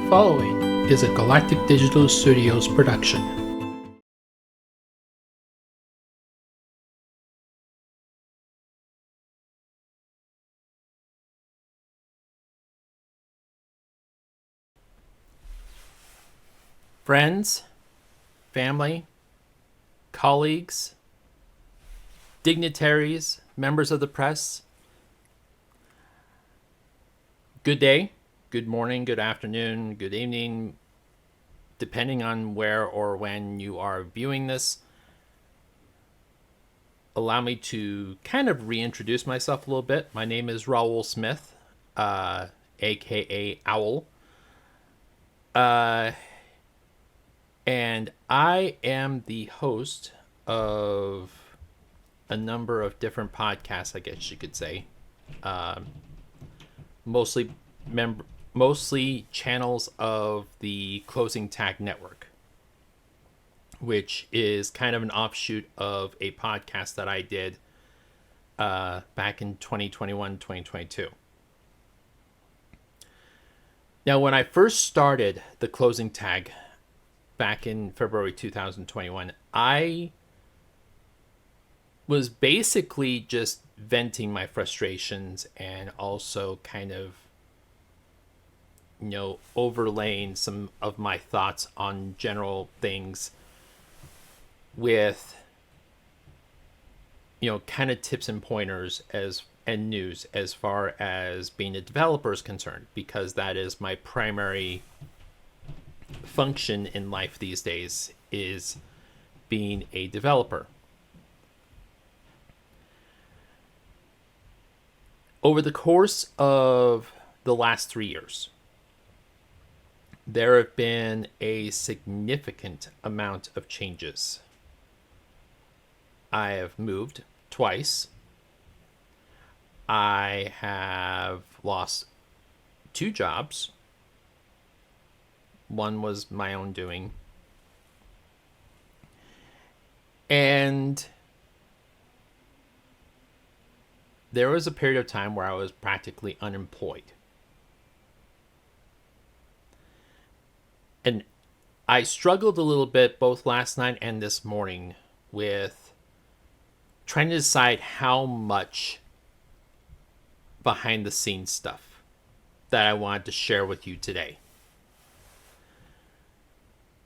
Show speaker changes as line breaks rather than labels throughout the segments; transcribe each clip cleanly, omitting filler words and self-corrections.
following is a Galactic Digital Studios production. Friends, family, colleagues, dignitaries, members of the press, good day, good morning, good afternoon, good evening, depending on where or when you are viewing this. Allow me to kind of reintroduce myself a little bit. My name is Raul Smith, aka Owl. And I am the host of a number of different podcasts, I guess you could say. Mostly channels of the Closing Tag Network, which is kind of an offshoot of a podcast that I did back in 2021, 2022. Now, when I first started the Closing Tag back in February 2021, I was basically just venting my frustrations and also kind of, overlaying some of my thoughts on general things with, kind of tips and pointers and news as far as being a developer is concerned, because that is my primary function in life these days, is being a developer. Over the course of the last 3 years, there have been a significant amount of changes. I have moved twice. I have lost 2 jobs. One was my own doing. And there was a period of time where I was practically unemployed. And I struggled a little bit both last night and this morning with trying to decide how much behind the scenes stuff that I wanted to share with you today.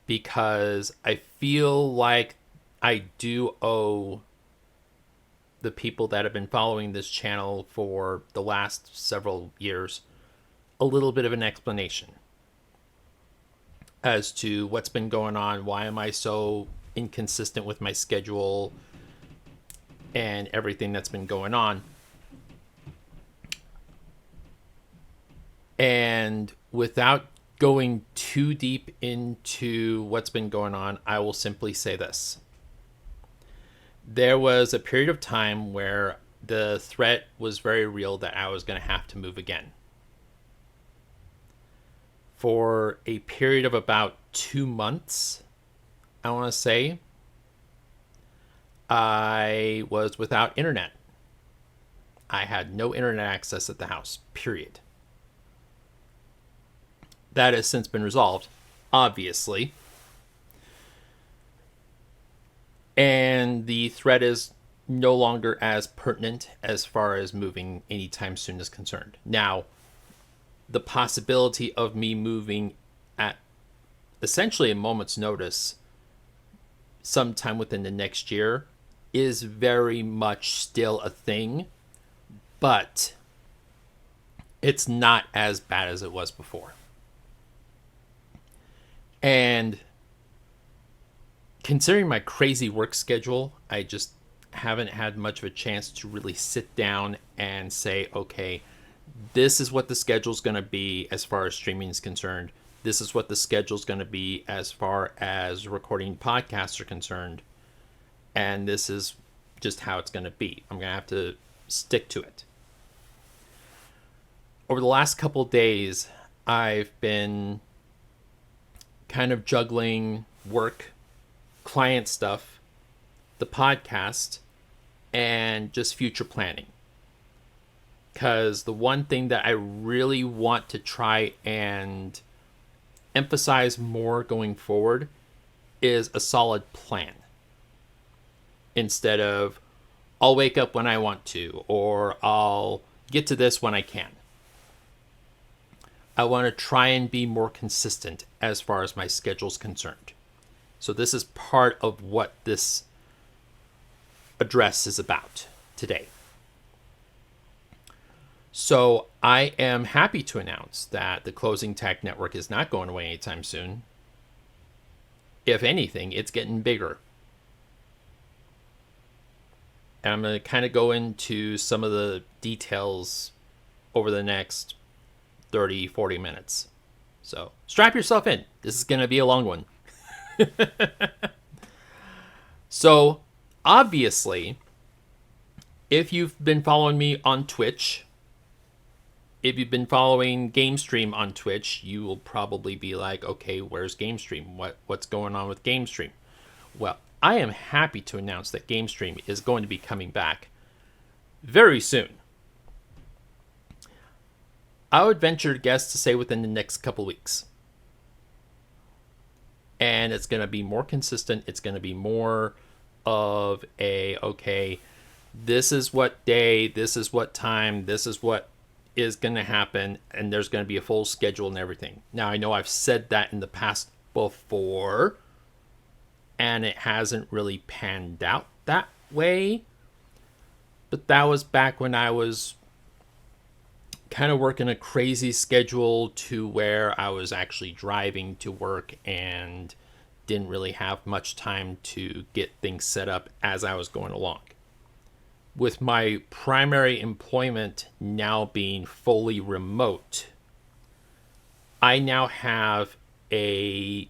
Because I feel like I do owe the people that have been following this channel for the last several years a little bit of an explanation as to what's been going on, why am I so inconsistent with my schedule, and everything that's been going on. And without going too deep into what's been going on, I will simply say this. There was a period of time where the threat was very real that I was going to have to move again. For a period of about 2 months, I want to say, I was without internet. I had no internet access at the house, period. That has since been resolved, obviously. And the threat is no longer as pertinent as far as moving anytime soon is concerned. Now, the possibility of me moving at essentially a moment's notice sometime within the next year is very much still a thing, but it's not as bad as it was before. And considering my crazy work schedule, I just haven't had much of a chance to really sit down and say, okay, this is what the schedule's going to be as far as streaming is concerned. This is what the schedule's going to be as far as recording podcasts are concerned. And this is just how it's going to be. I'm going to have to stick to it. Over the last couple days, I've been kind of juggling work, client stuff, the podcast, and just future planning. Because the one thing that I really want to try and emphasize more going forward is a solid plan instead of I'll wake up when I want to, or I'll get to this when I can. I want to try and be more consistent as far as my schedule's concerned. So this is part of what this address is about today. So I am happy to announce that the Closing Tag Network is not going away anytime soon. If anything, it's getting bigger. And I'm going to kind of go into some of the details over the next 30, 40 minutes. So strap yourself in. This is going to be a long one. So obviously, if you've been following me on Twitch, if you've been following GameStream on Twitch, you will probably be like, okay, where's GameStream? What's going on with GameStream? Well, I am happy to announce that GameStream is going to be coming back very soon. I would venture to guess to say within the next couple weeks. And it's going to be more consistent. It's going to be more of a, okay, this is what day, this is what time, this is what is going to happen, and there's going to be a full schedule and everything. Now, I know I've said that in the past before, and it hasn't really panned out that way. But that was back when I was kind of working a crazy schedule to where I was actually driving to work and didn't really have much time to get things set up as I was going along. With my primary employment now being fully remote, I now have a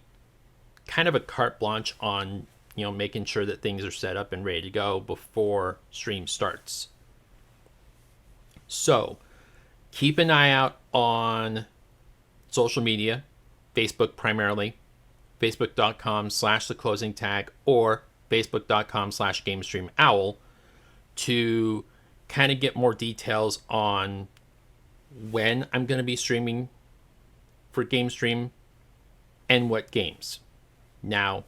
kind of a carte blanche on, making sure that things are set up and ready to go before stream starts. So keep an eye out on social media, Facebook primarily, facebook.com/theclosingtag or facebook.com/GameStreamOwl to kind of get more details on when I'm going to be streaming for GameStream and what games. Now,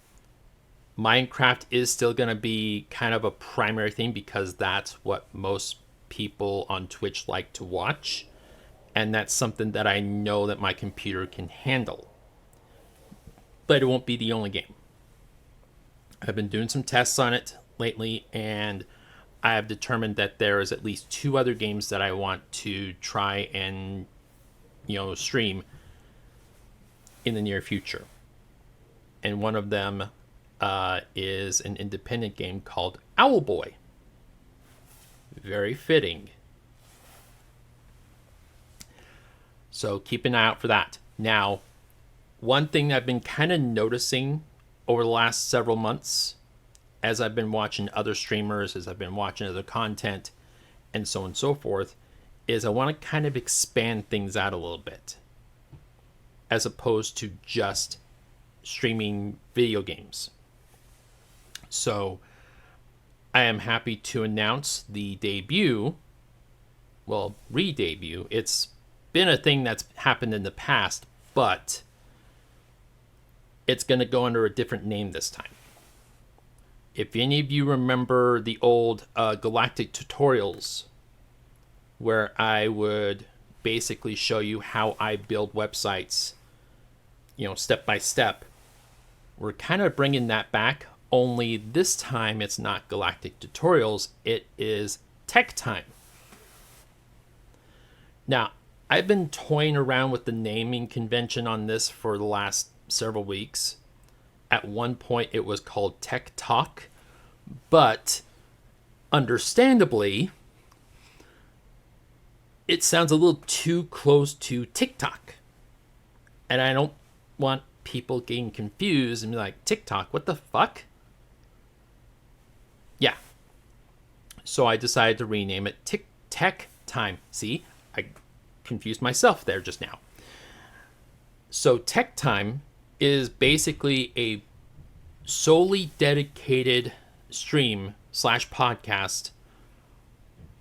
Minecraft is still going to be kind of a primary thing because that's what most people on Twitch like to watch. And that's something that I know that my computer can handle. But it won't be the only game. I've been doing some tests on it lately, and I have determined that there is at least 2 other games that I want to try and, stream in the near future. And one of them is an independent game called Owlboy. Very fitting. So keep an eye out for that. Now, one thing I've been kind of noticing over the last several months, as I've been watching other streamers, as I've been watching other content, and so on and so forth, is I want to kind of expand things out a little bit, as opposed to just streaming video games. So I am happy to announce the debut, re-debut. It's been a thing that's happened in the past, but it's going to go under a different name this time. If any of you remember the old Galactic tutorials, where I would basically show you how I build websites, step by step, we're kind of bringing that back, only this time it's not Galactic tutorials, it is Tech Time. Now, I've been toying around with the naming convention on this for the last several weeks. At one point, it was called Tech Talk, but understandably, it sounds a little too close to TikTok. And I don't want people getting confused and be like, TikTok, what the fuck? Yeah. So I decided to rename it Tech Time. See, I confused myself there just now. So Tech Time is basically a solely dedicated stream / podcast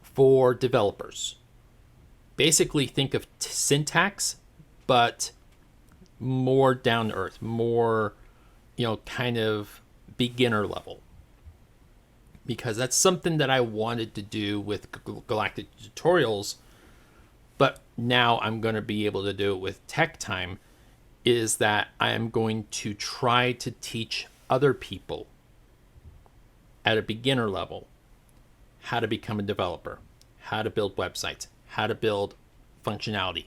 for developers. Basically think of syntax, but more down to earth, more, kind of beginner level. Because that's something that I wanted to do with Galactic Tutorials, but now I'm going to be able to do it with Tech Time, is that I am going to try to teach other people at a beginner level how to become a developer, how to build websites, how to build functionality.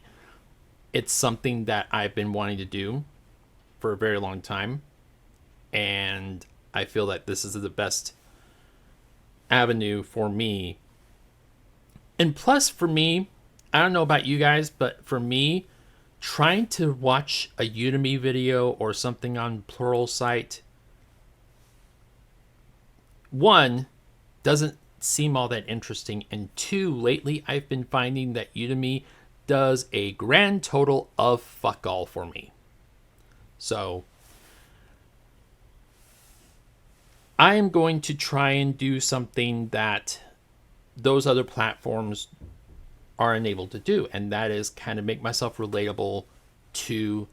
It's something that I've been wanting to do for a very long time, and I feel that this is the best avenue for me. And plus, for me, I don't know about you guys, but for me, trying to watch a Udemy video or something on Pluralsight, one, doesn't seem all that interesting, and two, lately I've been finding that Udemy does a grand total of fuck all for me. So I am going to try and do something that those other platforms are unable to do, and that is kind of make myself relatable to,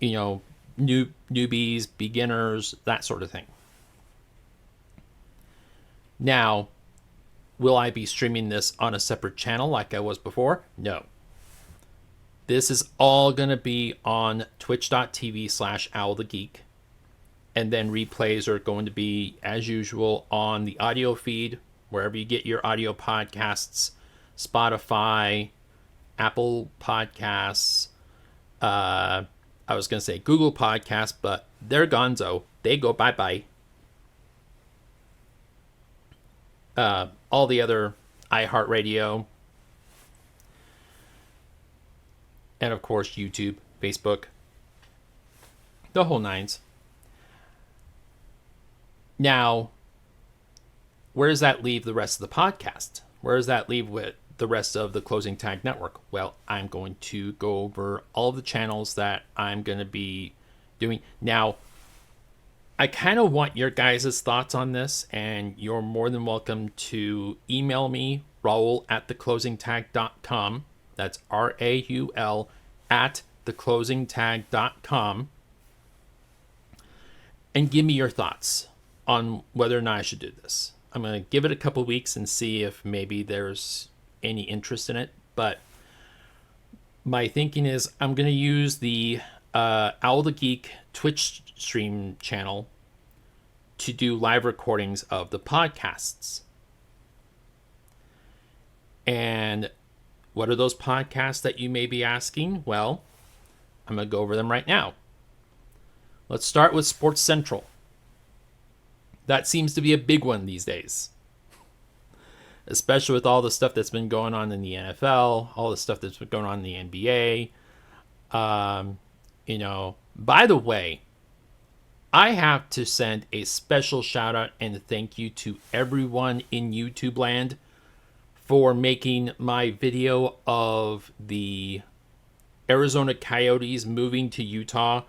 newbies, beginners, that sort of thing. Now, will I be streaming this on a separate channel like I was before? No. This is all going to be on twitch.tv/owlthegeek. And then replays are going to be, as usual, on the audio feed, wherever you get your audio podcasts, Spotify, Apple Podcasts, I was going to say Google Podcasts, but they're gonzo. They go bye-bye. All the other iHeartRadio, and of course YouTube, Facebook, the whole nines. Now, where does that leave the rest of the podcast? Where does that leave with the rest of the Closing Tag Network? Well, I'm going to go over all of the channels that I'm going to be doing. Now, I kind of want your guys' thoughts on this, and you're more than welcome to email me, Raul at theclosingtag.com. That's RAUL at theclosingtag.com. And give me your thoughts on whether or not I should do this. I'm going to give it a couple weeks and see if maybe there's any interest in it. But my thinking is I'm going to use the Owl the Geek Twitch stream channel to do live recordings of the podcasts. And what are those podcasts that you may be asking? Well, I'm going to go over them right now. Let's start with Sports Central. That seems to be a big one these days, especially with all the stuff that's been going on in the NFL, all the stuff that's been going on in the NBA. By the way, I have to send a special shout out and thank you to everyone in YouTube land for making my video of the Arizona Coyotes moving to Utah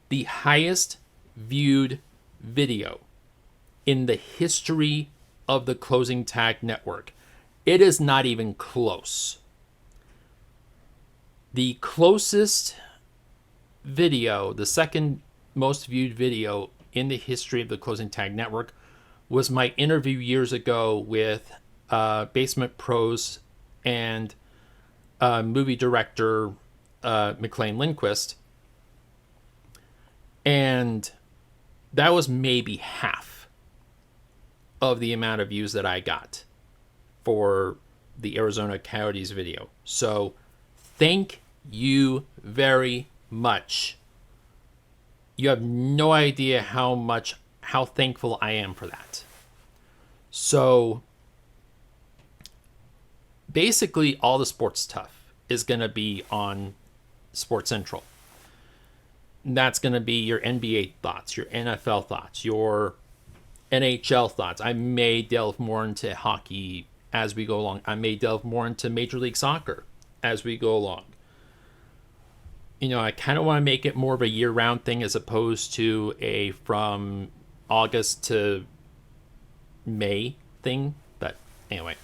the highest viewed video in the history of the Closing Tag Network. It is not even close. The closest video, the second most viewed video in the history of the Closing Tag Network, was my interview years ago with Basement Pros and movie director McLean Lindquist. And that was maybe half of the amount of views that I got for the Arizona Coyotes video. So thank you very much. You have no idea how thankful I am for that. So basically all the sports stuff is going to be on Sports Central. That's going to be your NBA thoughts, your NFL thoughts, your NHL thoughts. I may delve more into hockey as we go along. I may delve more into Major League Soccer as we go along. I kind of want to make it more of a year-round thing as opposed to a from August to May thing. But anyway.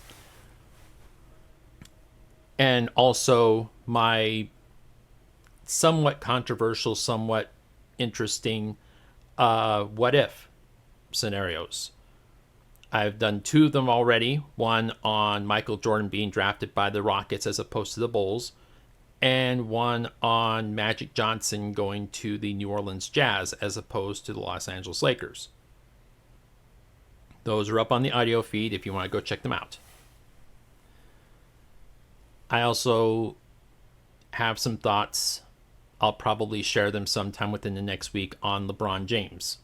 And also my somewhat controversial, somewhat interesting what if scenarios. I've done 2 of them already. One on Michael Jordan being drafted by the Rockets as opposed to the Bulls, and one on Magic Johnson going to the New Orleans Jazz as opposed to the Los Angeles Lakers. Those are up on the audio feed if you want to go check them out. I also have some thoughts. I'll probably share them sometime within the next week on LeBron James.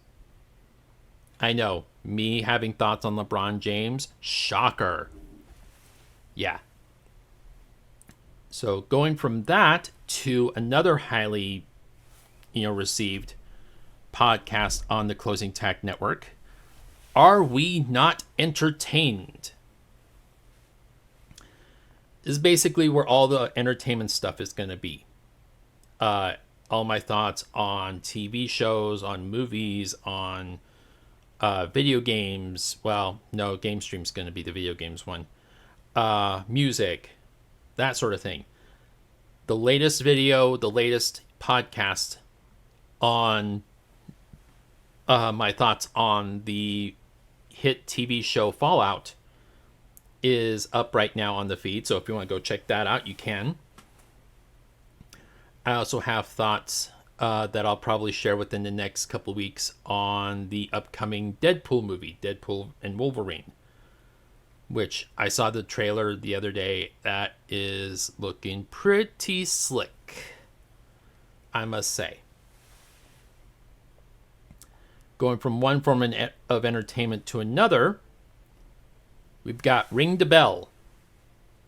I know, me having thoughts on LeBron James, shocker. Yeah. So going from that to another highly, received podcast on the Closing Tag Network. Are we not entertained? This is basically where all the entertainment stuff is going to be. All my thoughts on TV shows, on movies, on video games. Well, no, Game Stream's going to be the video games one. Music, that sort of thing. The latest video, the latest podcast on my thoughts on the hit TV show Fallout is up right now on the feed. So if you want to go check that out, you can. I also have thoughts that I'll probably share within the next couple of weeks on the upcoming Deadpool movie, Deadpool and Wolverine, which I saw the trailer the other day. That is looking pretty slick, I must say. Going from one form of entertainment to another, we've got Ring the Bell,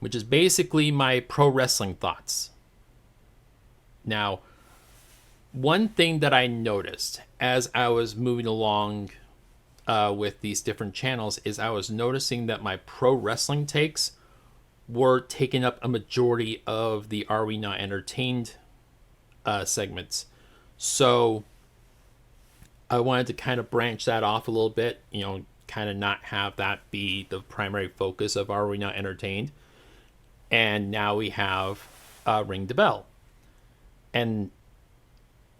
which is basically my pro wrestling thoughts. Now, one thing that I noticed as I was moving along with these different channels is I was noticing that my pro wrestling takes were taking up a majority of the Are We Not Entertained segments. So I wanted to kind of branch that off a little bit, kind of not have that be the primary focus of Are We Not Entertained. And now we have Ring the Bell. And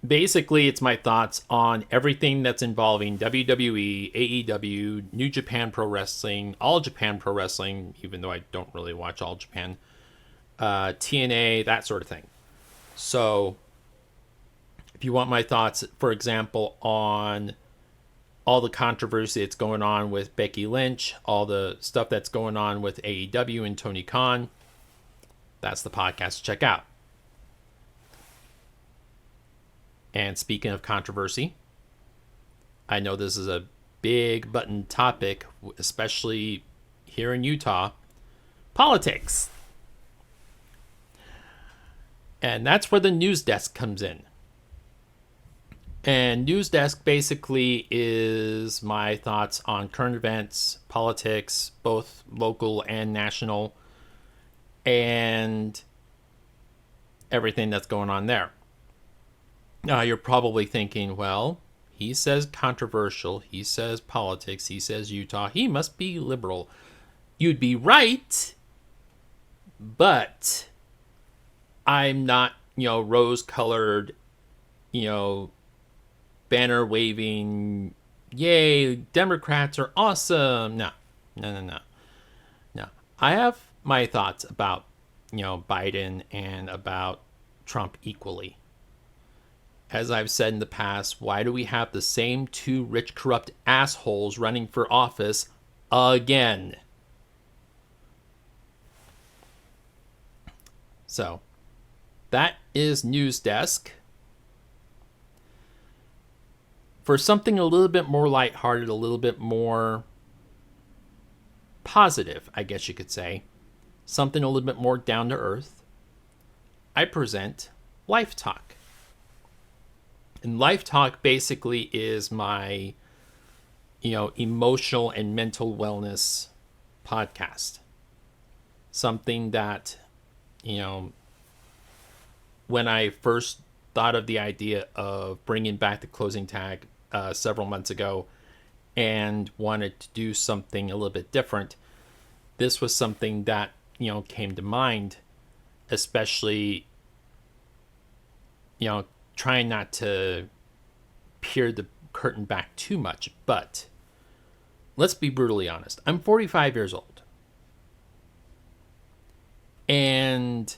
basically, it's my thoughts on everything that's involving WWE, AEW, New Japan Pro Wrestling, All Japan Pro Wrestling, even though I don't really watch All Japan, TNA, that sort of thing. So if you want my thoughts, for example, on all the controversy that's going on with Becky Lynch, all the stuff that's going on with AEW and Tony Khan, that's the podcast to check out. And speaking of controversy, I know this is a big button topic, especially here in Utah, politics. And that's where the news desk comes in. And news desk basically is my thoughts on current events, politics, both local and national, and everything that's going on there. Now, you're probably thinking, well, he says controversial, he says politics, he says Utah, he must be liberal. You'd be right, but I'm not, rose-colored, banner waving, yay, Democrats are awesome. No. I have my thoughts about, Biden and about Trump equally. As I've said in the past, why do we have the same 2 rich, corrupt assholes running for office again? So, that is News Desk. For something a little bit more lighthearted, a little bit more positive, I guess you could say, something a little bit more down to earth, I present Life Talk. And Life Talk basically is my, emotional and mental wellness podcast. Something that, when I first thought of the idea of bringing back the Closing Tag several months ago and wanted to do something a little bit different, this was something that, came to mind, especially you know, trying not to peer the curtain back too much, but let's be brutally honest. I'm 45 years old. And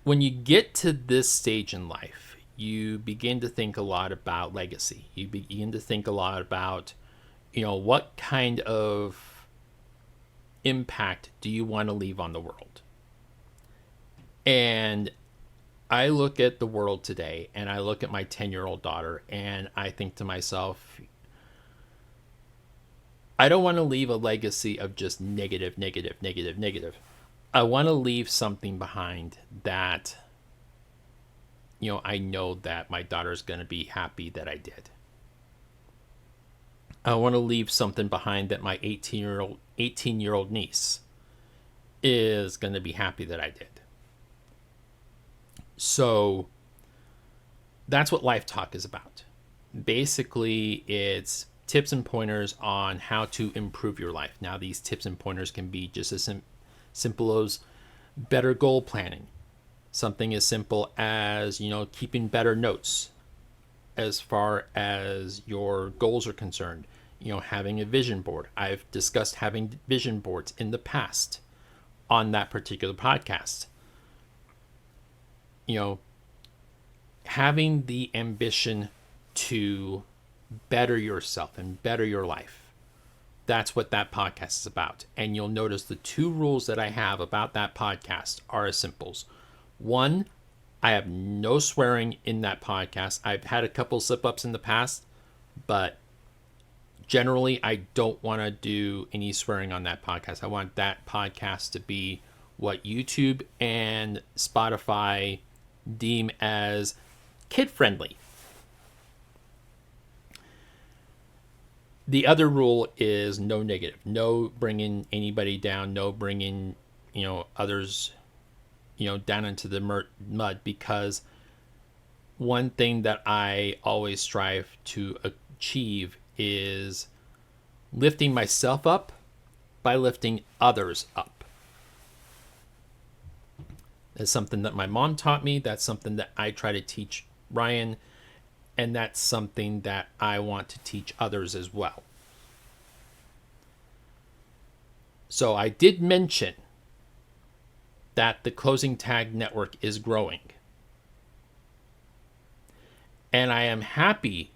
when you get to this stage in life, you begin to think a lot about legacy. You begin to think a lot about, what kind of impact do you want to leave on the world? And I look at the world today and I look at my 10-year-old daughter and I think to myself, I don't want to leave a legacy of just negative, negative, negative, negative. I want to leave something behind that, I know that my daughter's going to be happy that I did. I want to leave something behind that my 18-year-old niece is going to be happy that I did. So that's what Life Talk is about. Basically, it's tips and pointers on how to improve your life. Now, these tips and pointers can be just as simple as better goal planning. Something as simple as, keeping better notes as far as your goals are concerned. Having a vision board. I've discussed having vision boards in the past on that particular podcast. Having the ambition to better yourself and better your life. That's what that podcast is about. And you'll notice the two rules that I have about that podcast are as simple. One, I have no swearing in that podcast. I've had a couple slip-ups in the past, but generally I don't want to do any swearing on that podcast. I want that podcast to be what YouTube and Spotify deem as kid-friendly. The other rule is no negative, no bringing anybody down, no bringing, others, down into the mud, because one thing that I always strive to achieve is lifting myself up by lifting others up. That's something that my mom taught me. That's something that I try to teach Ryan. And that's something that I want to teach others as well. So I did mention that the Closing Tag Network is growing. And I am happy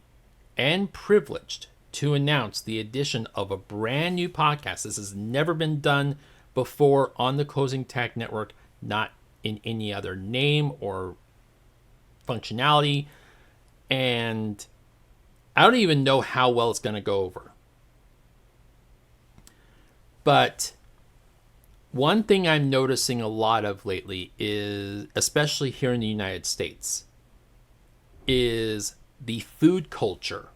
and privileged to announce the addition of a brand new podcast. This has never been done before on the Closing Tag Network, not in any other name or functionality. And I don't even know how well it's going to go over. But one thing I'm noticing a lot of lately is, especially here in the United States, is the food culture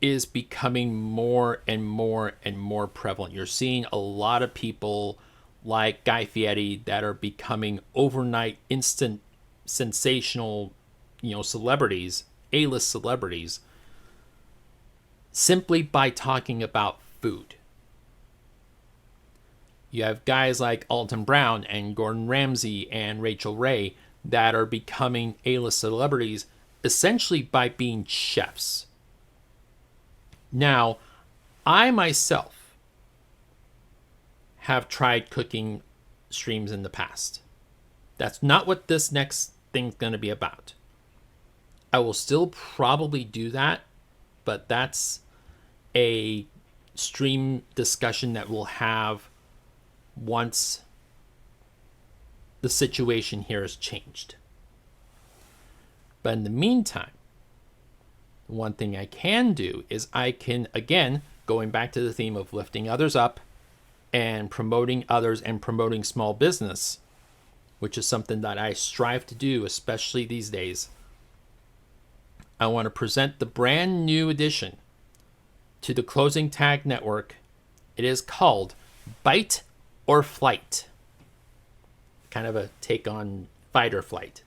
is becoming more and more and more prevalent. You're seeing a lot of people like Guy Fieri that are becoming overnight instant sensational, celebrities, A-list celebrities, simply by talking about food. You have guys like Alton Brown and Gordon Ramsay and Rachel Ray that are becoming A-list celebrities essentially by being chefs. Now, I myself have tried cooking streams in the past. That's not what this next thing's going to be about. I will still probably do that, but that's a stream discussion that we'll have once the situation here has changed. But in the meantime, one thing I can do is I can, again, going back to the theme of lifting others up and promoting others and promoting small business, which is something that I strive to do, especially these days. I want to present the brand new addition to the Closing Tag Network. It is called Bite or Flight. Kind of a take on Fight or Flight.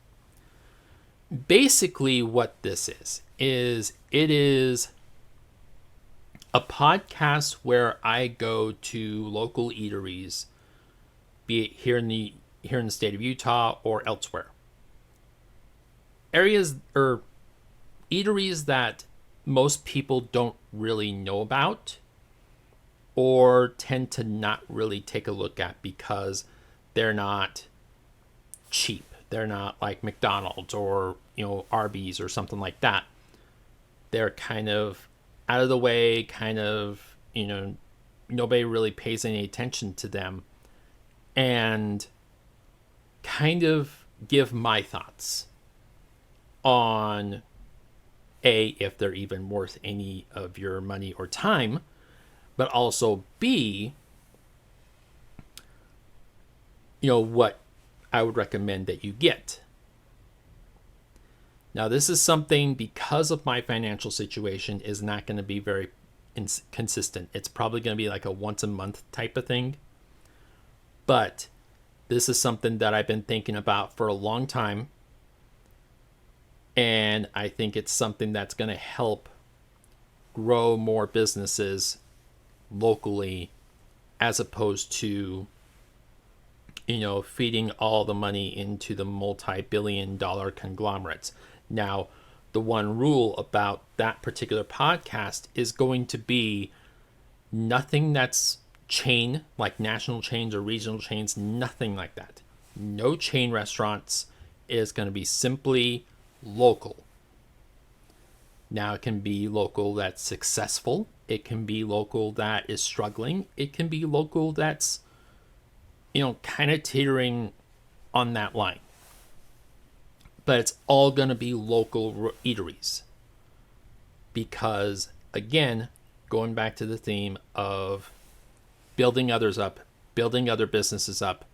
Basically what this is it is a podcast where I go to local eateries, be it here in the state of Utah or elsewhere. areas or eateries that most people don't really know about or tend to not really take a look at because they're not cheap. They're not like McDonald's or, Arby's or something like that. They're kind of out of the way, kind of, nobody really pays any attention to them, and kind of give my thoughts on if they're even worth any of your money or time, but also B, what I would recommend that you get. Now, this is something, because of my financial situation, is not going to be very consistent. It's probably going to be like a once a month type of thing. But this is something that I've been thinking about for a long time. And I think it's something that's going to help grow more businesses locally, as opposed to, feeding all the money into the multi-billion-dollar conglomerates. Now, the one rule about that particular podcast is going to be nothing that's chain, like national chains or regional chains, nothing like that. No chain restaurants. Is going to be simply local. Now, it can be local that's successful. It can be local that is struggling. It can be local that's, kind of teetering on that line. But it's all going to be local eateries. Because, again, going back to the theme of building others up, building other businesses up,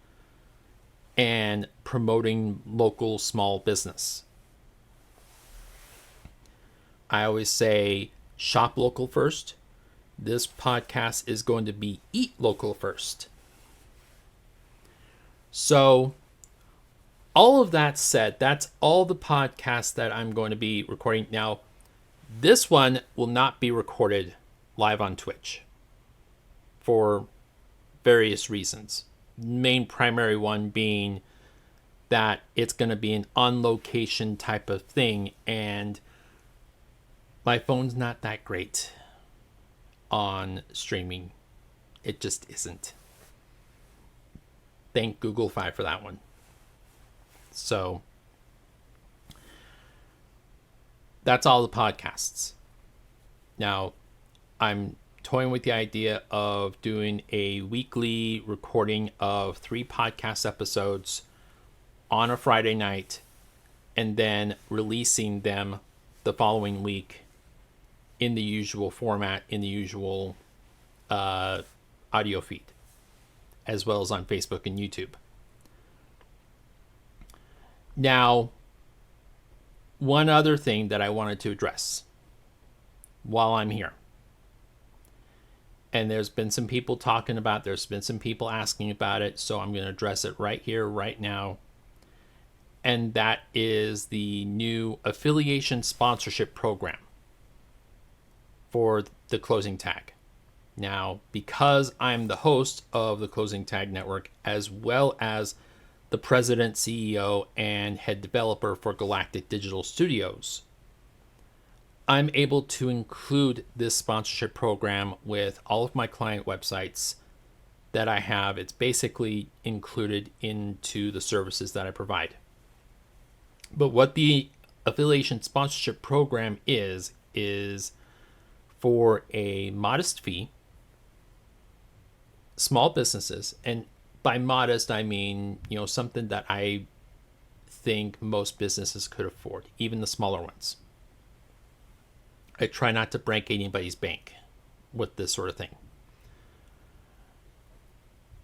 and promoting local small business. I always say shop local first. This podcast is going to be eat local first. So, all of that said, that's all the podcasts that I'm going to be recording. Now, this one will not be recorded live on Twitch for various reasons. Main primary one being that it's going to be an on-location type of thing, and my phone's not that great on streaming. It just isn't. Thank Google Fi for that one. So that's all the podcasts. Now, I'm toying with the idea of doing a weekly recording of 3 podcast episodes on a Friday night, and then releasing them the following week in the usual format, in the usual audio feed, as well as on Facebook and YouTube. Now, one other thing that I wanted to address while I'm here, and there's been some people talking about, there's been some people asking about it, so I'm going to address it right here, right now. And that is the new affiliation sponsorship program for the Closing Tag. Now, because I'm the host of the Closing Tag Network, as well as the president, CEO, and head developer for Galactic Digital Studios, I'm able to include this sponsorship program with all of my client websites that I have. It's basically included into the services that I provide. But what the affiliation sponsorship program is for a modest fee, small businesses, and by modest, I mean, something that I think most businesses could afford, even the smaller ones. I try not to break anybody's bank with this sort of thing.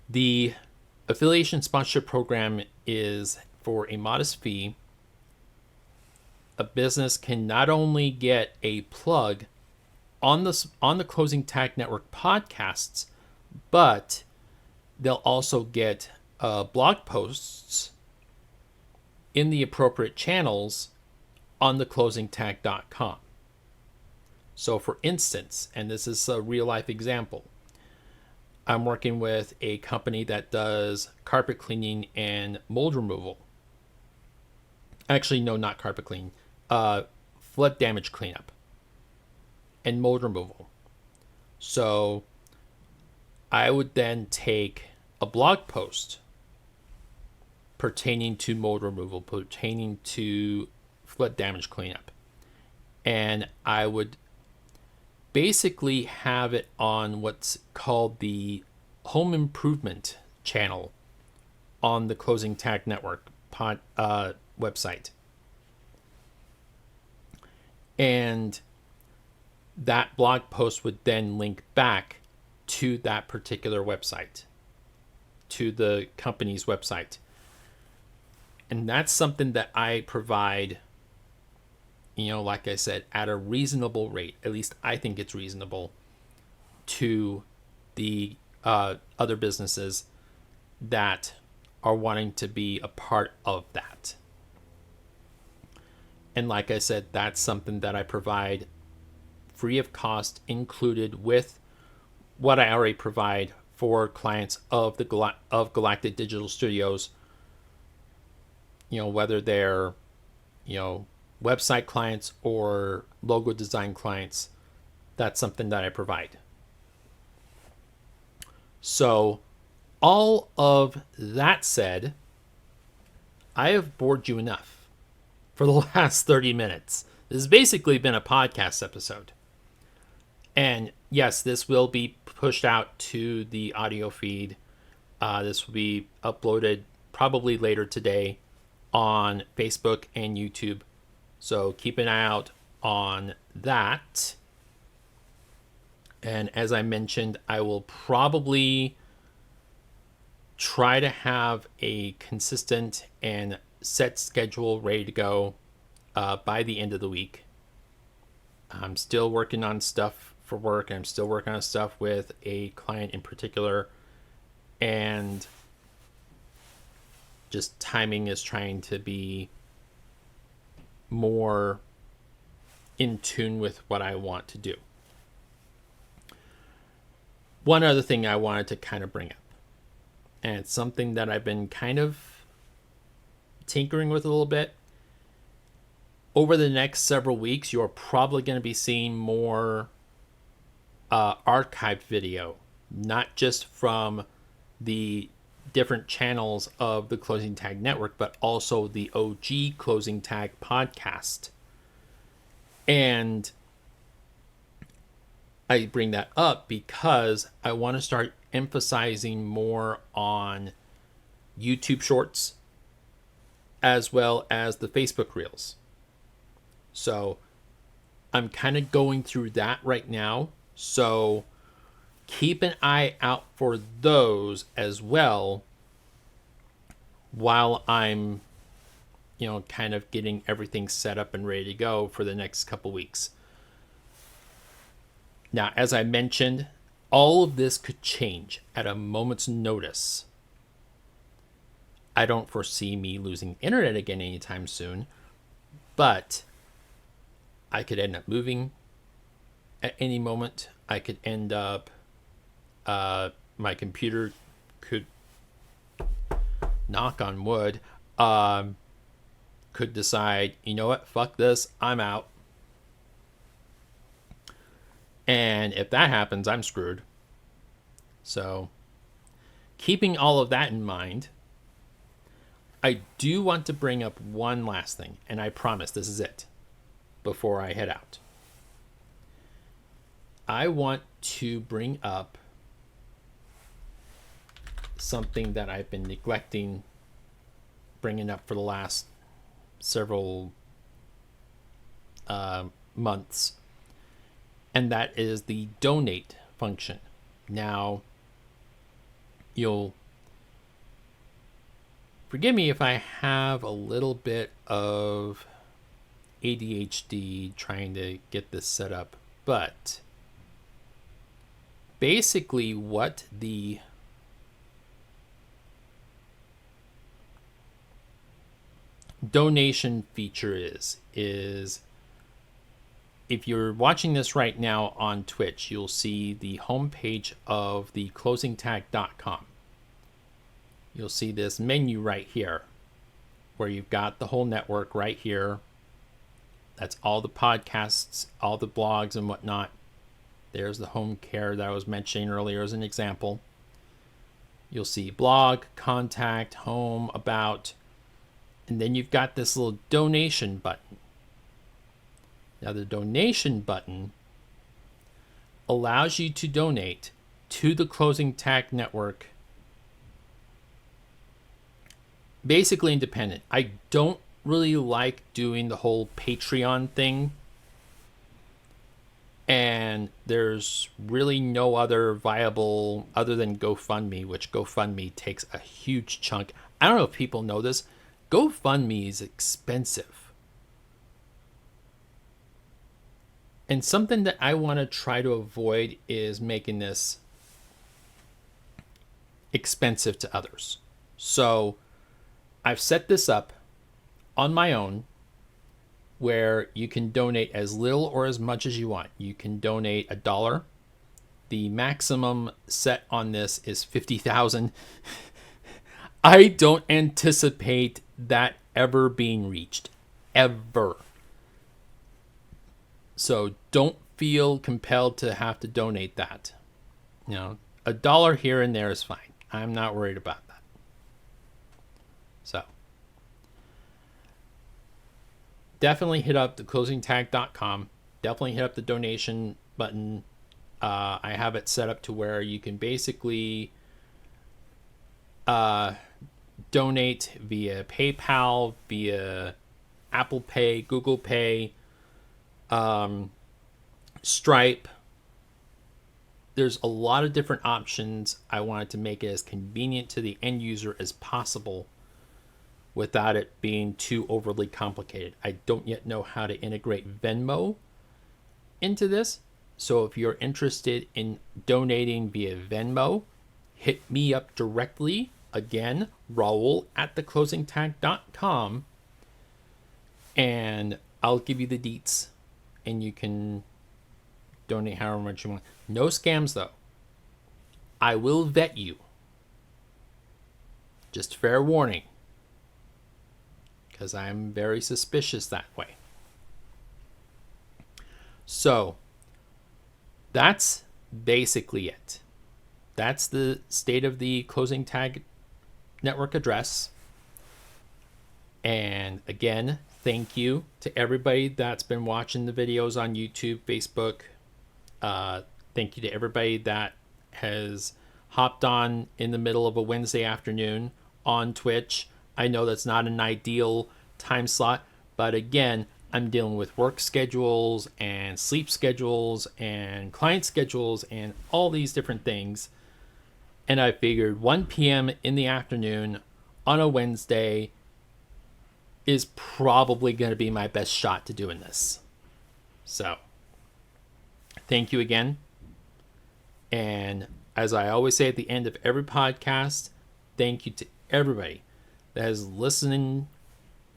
The affiliation sponsorship program is for a modest fee. A business can not only get a plug on the Closing Tag Network podcasts, but they'll also get blog posts in the appropriate channels on theclosingtag.com. So for instance, and this is a real life example, I'm working with a company that does carpet cleaning and mold removal. Actually, no, not carpet clean. Flood damage cleanup and mold removal. So I would then take a blog post pertaining to mold removal, pertaining to flood damage cleanup, and I would basically have it on what's called the home improvement channel on the Closing Tag Network website. And that blog post would then link back to that particular website, to the company's website. And that's something that I provide, like I said, at a reasonable rate. At least I think it's reasonable to the other businesses that are wanting to be a part of that. And like I said, that's something that I provide free of cost, included with what I already provide for clients of the of Galactic Digital Studios. Whether they're, website clients or logo design clients, that's something that I provide. So, all of that said, I have bored you enough for the last 30 minutes. This has basically been a podcast episode. And yes, this will be pushed out to the audio feed. This will be uploaded probably later today on Facebook and YouTube. So keep an eye out on that. And as I mentioned, I will probably try to have a consistent and set schedule ready to go by the end of the week. I'm still working on stuff for work. I'm still working on stuff with a client in particular. And just timing is trying to be more in tune with what I want to do. One other thing I wanted to kind of bring up, and it's something that I've been kind of tinkering with a little bit. Over the next several weeks, you're probably going to be seeing more archived video, not just from the different channels of the Closing Tag Network, but also the OG Closing Tag podcast. And I bring that up because I want to start emphasizing more on YouTube Shorts as well as the Facebook Reels. So I'm kind of going through that right now. So keep an eye out for those as well while I'm, kind of getting everything set up and ready to go for the next couple weeks. Now, as I mentioned, all of this could change at a moment's notice. I don't foresee me losing internet again anytime soon, but I could end up moving at any moment. I could end up, my computer could, knock on wood, could decide, you know what, fuck this, I'm out. And if that happens, I'm screwed. So, keeping all of that in mind, I do want to bring up one last thing, and I promise this is it before I head out. I want to bring up something that I've been neglecting bringing up for the last several months, and that is the donate function. Now, you'll forgive me if I have a little bit of ADHD trying to get this set up, but basically what the donation feature is if you're watching this right now on Twitch, you'll see the homepage of the closingtag.com. You'll see this menu right here where you've got the whole network right here. That's all the podcasts, all the blogs and whatnot. There's the home care that I was mentioning earlier as an example. You'll see blog, contact, home, about, and then you've got this little donation button. Now the donation button allows you to donate to the Closing Tag Network, basically independent. I don't really like doing the whole Patreon thing, and there's really no other viable other than GoFundMe, which GoFundMe takes a huge chunk. I don't know if people know this. GoFundMe is expensive. And something that I want to try to avoid is making this expensive to others. So I've set this up on my own where you can donate as little or as much as you want. You can donate $1. The maximum set on this is 50,000. I don't anticipate that ever being reached. Ever. So don't feel compelled to have to donate that. You know, $1 here and there is fine. I'm not worried about that. So definitely hit up the closingtag.com. Definitely hit up the donation button. I have it set up to where you can basically donate via PayPal, via Apple Pay, Google Pay, Stripe. There's a lot of different options. I wanted to make it as convenient to the end user as possible without it being too overly complicated. I don't yet know how to integrate Venmo into this. So if you're interested in donating via Venmo, hit me up directly. Again, Raul at theclosingtag.com, and I'll give you the deets, and you can donate however much you want. No scams, though. I will vet you. Just fair warning, because I'm very suspicious that way. So that's basically it. That's the state of the Closing Tag Network address. And again, thank you to everybody that's been watching the videos on YouTube, Facebook. Thank you to everybody that has hopped on in the middle of a Wednesday afternoon on Twitch. I know that's not an ideal time slot, but again, I'm dealing with work schedules and sleep schedules and client schedules and all these different things. And I figured 1 p.m. in the afternoon on a Wednesday is probably going to be my best shot to doing this. So, thank you again. And as I always say at the end of every podcast, thank you to everybody that has listened,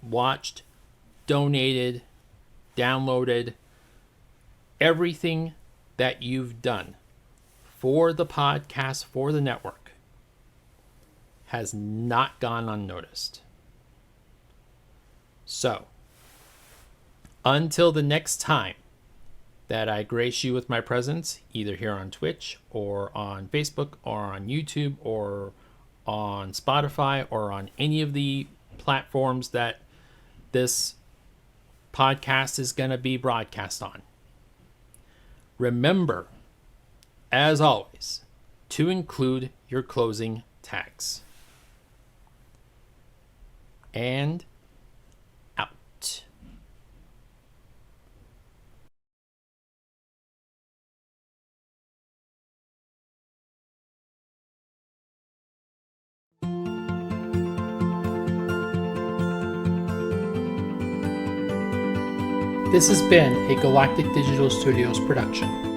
watched, donated, downloaded, everything that you've done for the podcast, for the network, has not gone unnoticed. So, until the next time that I grace you with my presence, either here on Twitch or on Facebook or on YouTube or on Spotify or on any of the platforms that this podcast is going to be broadcast on, remember, as always, to include your closing tags. And out. This has been a Galactic Digital Studios production.